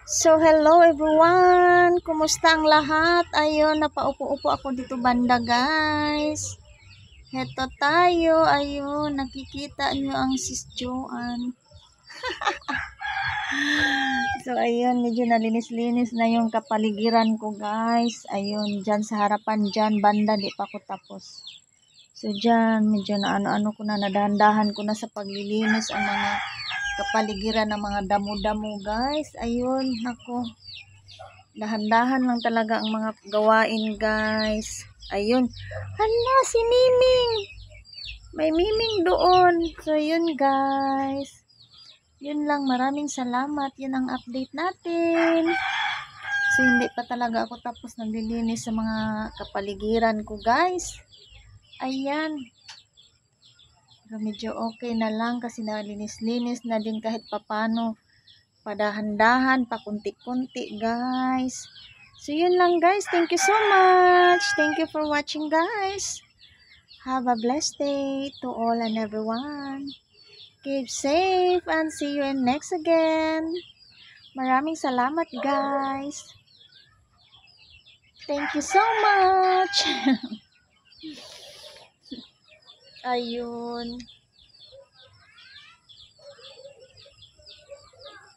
So, hello everyone! Kumusta ang lahat? Ayun, napaupo-upo ako dito banda, guys. Heto tayo, ayun, nakikita nyo ang sis Joanne. So, ayun, medyo nalinis-linis na yung kapaligiran ko, guys. Ayun, dyan sa harapan dyan, banda, di pa ako tapos. So, dyan, medyo na ano-ano ko na, nadahan-dahan ko na sa paglilinis ang mga kapaligiran ng mga damo-damo, guys. Ayun, ako. Dahan-dahan lang talaga ang mga gawain, guys. Ayun. Hala, si Miming. May Miming doon. So, yun, guys. Yun lang. Maraming salamat. Yun ang update natin. So, hindi pa talaga ako tapos naglilinis sa mga kapaligiran ko, guys. Ayan. Pero medyo okay na lang kasi nalinis-linis na din kahit papano. Padahan-dahan, pakunti-kunti, guys. So, yun lang, guys. Thank you so much. Thank you for watching, guys. Have a blessed day to all and everyone. Keep safe and see you in next again. Maraming salamat, guys. Thank you so much. Ayun.